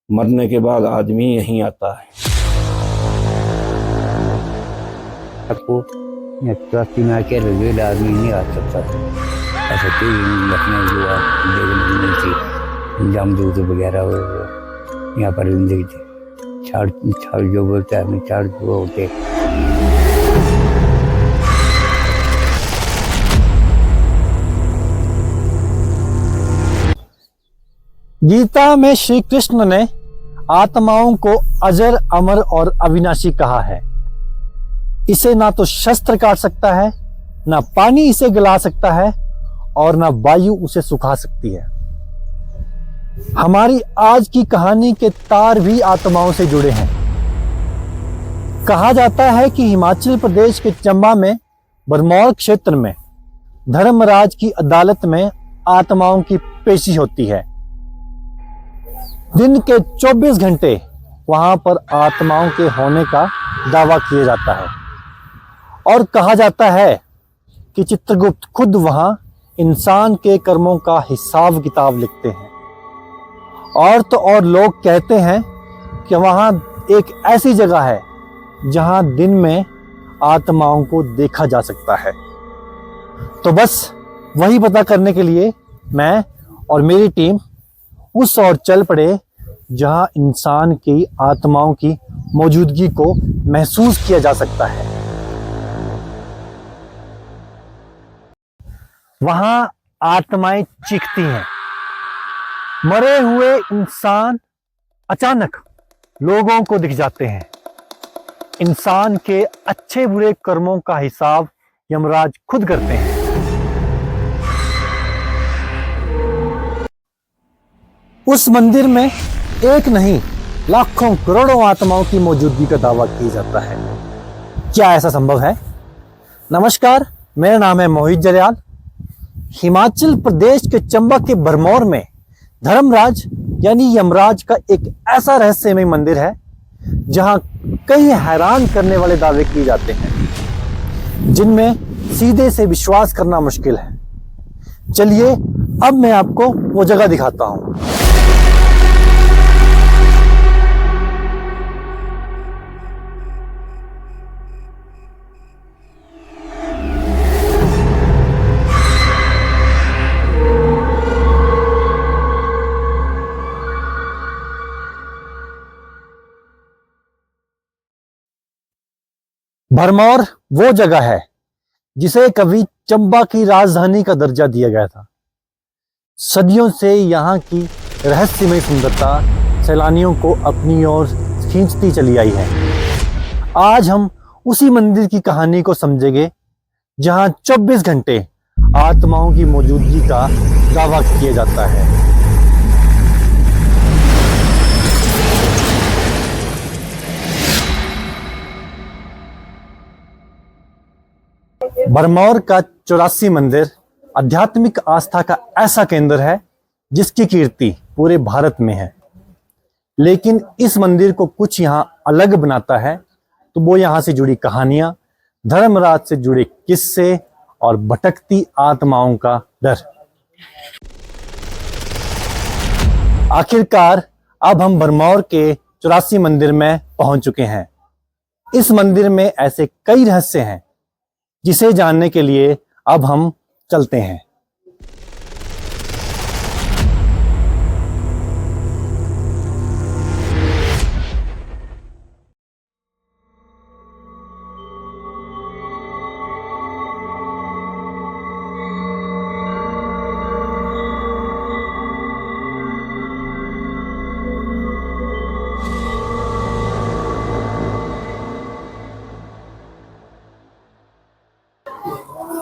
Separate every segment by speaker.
Speaker 1: मरने के बाद आदमी यहीं आता है।
Speaker 2: आपको 84 में आके रेलवे आदमी नहीं आ सकता था। ऐसा कोई लखनऊ जो आप देखने थी जामदूत वगैरह यहाँ पर छाड़ छाड़ जो बोलते हैं छाड़ वो होते।
Speaker 3: गीता में श्री कृष्ण ने आत्माओं को अजर, अमर और अविनाशी कहा है। इसे ना तो शस्त्र काट सकता है, ना पानी इसे गला सकता है और ना वायु उसे सुखा सकती है। हमारी आज की कहानी के तार भी आत्माओं से जुड़े हैं। कहा जाता है कि हिमाचल प्रदेश के चंबा में भरमौर क्षेत्र में धर्मराज की अदालत में आत्माओं की पेशी होती है। दिन के 24 घंटे वहां पर आत्माओं के होने का दावा किया जाता है और कहा जाता है कि चित्रगुप्त खुद वहां इंसान के कर्मों का हिसाब किताब लिखते हैं। और तो और लोग कहते हैं कि वहां एक ऐसी जगह है जहां दिन में आत्माओं को देखा जा सकता है। तो बस वही पता करने के लिए मैं और मेरी टीम उस ओर चल पड़े जहां इंसान की आत्माओं की मौजूदगी को महसूस किया जा सकता है। वहां आत्माएं चीखती हैं। मरे हुए इंसान अचानक लोगों को दिख जाते हैं। इंसान के अच्छे बुरे कर्मों का हिसाब यमराज खुद करते हैं। उस मंदिर में एक नहीं लाखों करोड़ों आत्माओं की मौजूदगी का दावा किया जाता है। क्या ऐसा संभव है? नमस्कार, मेरा नाम है मोहित जरयाल। हिमाचल प्रदेश के चंबा के भरमौर में धर्मराज यानी यमराज का एक ऐसा रहस्यमय मंदिर है जहां कई हैरान करने वाले दावे किए जाते हैं जिनमें सीधे से विश्वास करना मुश्किल है। चलिए अब मैं आपको वो जगह दिखाता हूं। भरमौर वो जगह है जिसे कभी चंबा की राजधानी का दर्जा दिया गया था। सदियों से यहाँ की रहस्यमय सुंदरता सैलानियों को अपनी ओर खींचती चली आई है। आज हम उसी मंदिर की कहानी को समझेंगे जहाँ 24 घंटे आत्माओं की मौजूदगी का दावा किया जाता है। भरमौर का 84 मंदिर आध्यात्मिक आस्था का ऐसा केंद्र है जिसकी कीर्ति पूरे भारत में है। लेकिन इस मंदिर को कुछ यहाँ अलग बनाता है तो वो यहाँ से जुड़ी कहानियां, धर्मराज से जुड़े किस्से और भटकती आत्माओं का डर। आखिरकार अब हम भरमौर के 84 मंदिर में पहुंच चुके हैं। इस मंदिर में ऐसे कई रहस्य हैं जिसे जानने के लिए अब हम चलते हैं।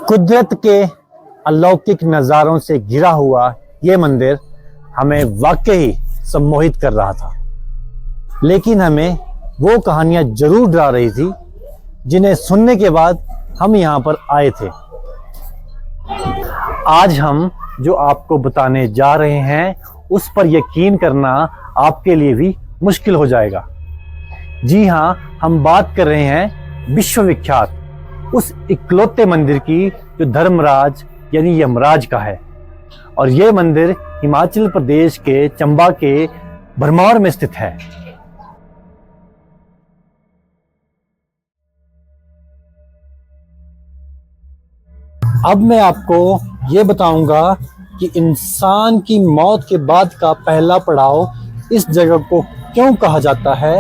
Speaker 3: कुदरत के अलौकिक नज़ारों से घिरा हुआ ये मंदिर हमें वाकई सम्मोहित कर रहा था। लेकिन हमें वो कहानियां जरूर डरा रही थी जिन्हें सुनने के बाद हम यहाँ पर आए थे। आज हम जो आपको बताने जा रहे हैं उस पर यकीन करना आपके लिए भी मुश्किल हो जाएगा। जी हाँ, हम बात कर रहे हैं विश्वविख्यात उस इकलौते मंदिर की जो धर्मराज यानी यमराज का है। और यह मंदिर हिमाचल प्रदेश के चंबा के भरमौर में स्थित है। अब मैं आपको ये बताऊंगा कि इंसान की मौत के बाद का पहला पड़ाव इस जगह को क्यों कहा जाता है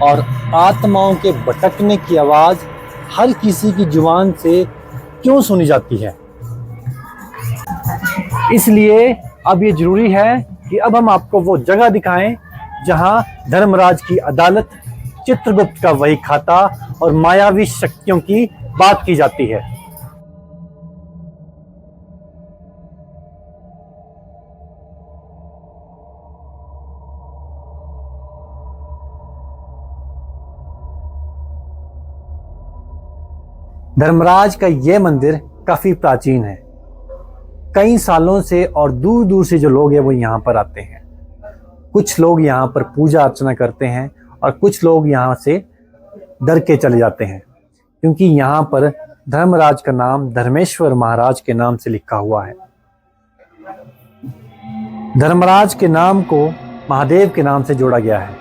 Speaker 3: और आत्माओं के भटकने की आवाज हर किसी की जुबान से क्यों सुनी जाती है। इसलिए अब ये जरूरी है कि अब हम आपको वो जगह दिखाएं जहां धर्मराज की अदालत, चित्रगुप्त का वही खाता और मायावी शक्तियों की बात की जाती है। धर्मराज का यह मंदिर काफी प्राचीन है। कई सालों से और दूर दूर से जो लोग हैं वो यहाँ पर आते हैं। कुछ लोग यहाँ पर पूजा अर्चना करते हैं और कुछ लोग यहाँ से डर के चले जाते हैं, क्योंकि यहाँ पर धर्मराज का नाम धर्मेश्वर महाराज के नाम से लिखा हुआ है। धर्मराज के नाम को महादेव के नाम से जोड़ा गया है,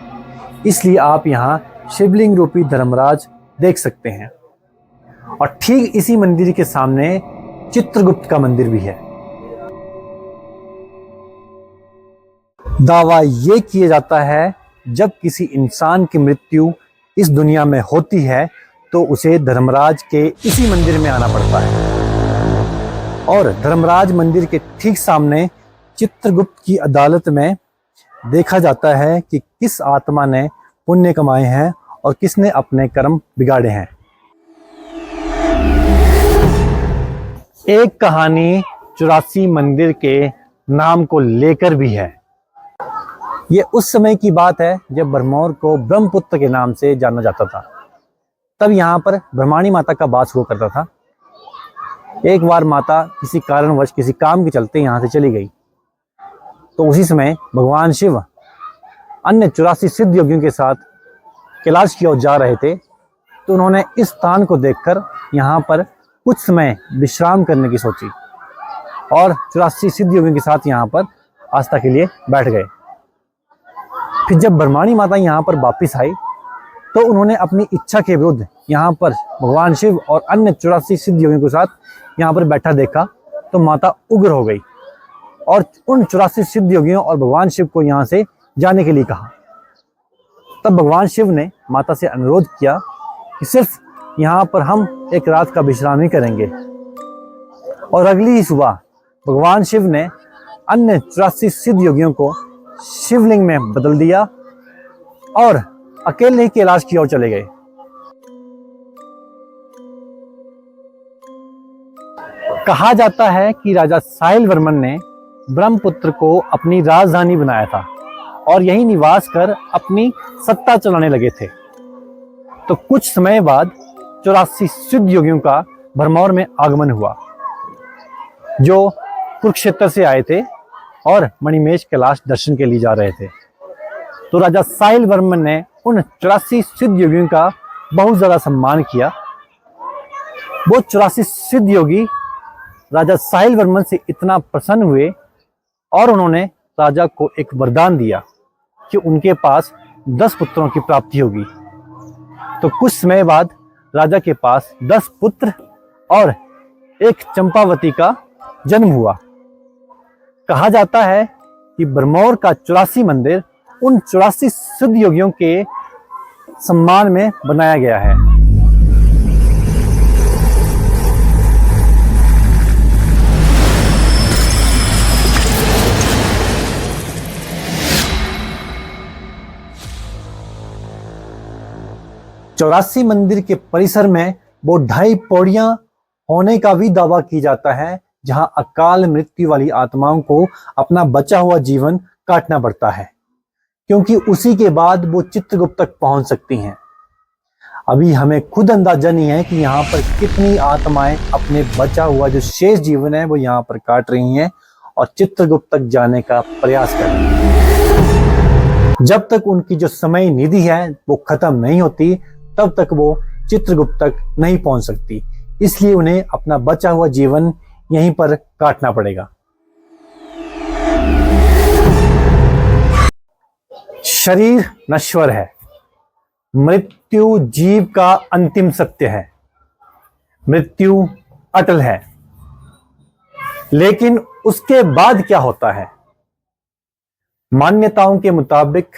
Speaker 3: इसलिए आप यहाँ शिवलिंग रूपी धर्मराज देख सकते हैं। और ठीक इसी मंदिर के सामने चित्रगुप्त का मंदिर भी है। दावा ये किया जाता है जब किसी इंसान की मृत्यु इस दुनिया में होती है तो उसे धर्मराज के इसी मंदिर में आना पड़ता है। और धर्मराज मंदिर के ठीक सामने चित्रगुप्त की अदालत में देखा जाता है कि किस आत्मा ने पुण्य कमाए हैं और किसने अपने कर्म बिगाड़े हैं। एक कहानी 84 मंदिर के नाम को लेकर भी है। ये उस समय की बात है जब भरमौर को ब्रह्मपुत्र के नाम से जाना जाता था। तब यहाँ पर ब्रह्माणी माता का वास हुआ करता था। एक बार माता किसी कारणवश किसी काम के चलते यहाँ से चली गई, तो उसी समय भगवान शिव अन्य 84 सिद्ध योगियों के साथ कैलाश की ओर जा रहे थे। तो उन्होंने इस स्थान को देखकर यहाँ पर कुछ समय विश्राम करने की सोची और 84 सिद्ध योगियों के साथ यहाँ पर आस्था के लिए बैठ गए। फिर जब ब्रह्माणी माता यहाँ पर वापिस आई तो उन्होंने अपनी इच्छा के विरुद्ध यहाँ पर भगवान शिव और अन्य 84 सिद्ध योगियों के साथ यहाँ पर बैठा देखा, तो माता उग्र हो गई और उन 84 सिद्ध योगियों और भगवान शिव को यहाँ से जाने के लिए कहा। तब भगवान शिव ने माता से अनुरोध किया कि सिर्फ यहाँ पर हम एक रात का विश्राम ही करेंगे। और अगली ही सुबह भगवान शिव ने अन्य 84 सिद्ध योगियों को शिवलिंग में बदल दिया और अकेले ही कैलाश की ओर चले गए। कहा जाता है कि राजा साहिल वर्मन ने ब्रह्मपुत्र को अपनी राजधानी बनाया था और यही निवास कर अपनी सत्ता चलाने लगे थे। तो कुछ समय बाद 84 सिद्ध योगियों का भरमौर में आगमन हुआ, जो कुरुक्षेत्र से आए थे और मणिमेश कैलाश दर्शन के लिए जा रहे थे। तो राजा साहिल वर्मन ने उन 84 सिद्ध योगियों का बहुत ज्यादा सम्मान किया। वो 84 सिद्ध योगी राजा साहिल वर्मन से इतना प्रसन्न हुए और उन्होंने राजा को एक वरदान दिया कि उनके पास 10 पुत्रों की प्राप्ति होगी। तो कुछ समय बाद राजा के पास 10 पुत्र और एक चंपावती का जन्म हुआ। कहा जाता है कि भरमौर का 84 मंदिर उन 84 सिद्ध योगियों के सम्मान में बनाया गया है। चौरासी मंदिर के परिसर में वो 2.5 पौड़ियां होने का भी दावा की जाता है, जहां अकाल मृत्यु वाली आत्माओं को अपना बचा हुआ जीवन काटना पड़ता है, क्योंकि उसी के बाद वो चित्रगुप्त तक पहुंच सकती हैं। अभी हमें खुद अंदाजा नहीं है कि यहाँ पर कितनी आत्माएं अपने बचा हुआ जो शेष जीवन है वो यहाँ पर काट रही हैं और चित्रगुप्त तक जाने का प्रयास कर रही हैं। जब तक उनकी जो समय निधि है वो खत्म नहीं होती, तब तक वो चित्रगुप्त तक नहीं पहुंच सकती। इसलिए उन्हें अपना बचा हुआ जीवन यहीं पर काटना पड़ेगा। शरीर नश्वर है, मृत्यु जीव का अंतिम सत्य है, मृत्यु अटल है। लेकिन उसके बाद क्या होता है? मान्यताओं के मुताबिक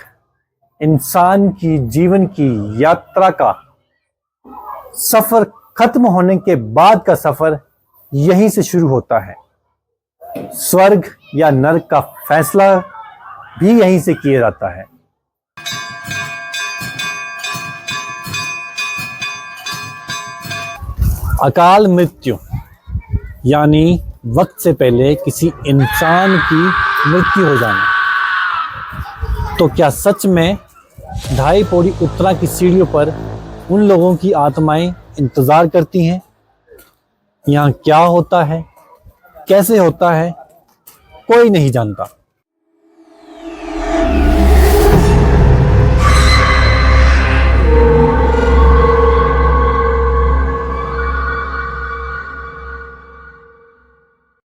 Speaker 3: इंसान की जीवन की यात्रा का सफर खत्म होने के बाद का सफर यहीं से शुरू होता है। स्वर्ग या नरक का फैसला भी यहीं से किया जाता है। अकाल मृत्यु यानी वक्त से पहले किसी इंसान की मृत्यु हो जाना। तो क्या सच में 2.5 पौड़ी उत्तरा की सीढ़ियों पर उन लोगों की आत्माएं इंतजार करती हैं? यहाँ क्या होता है, कैसे होता है, कोई नहीं जानता।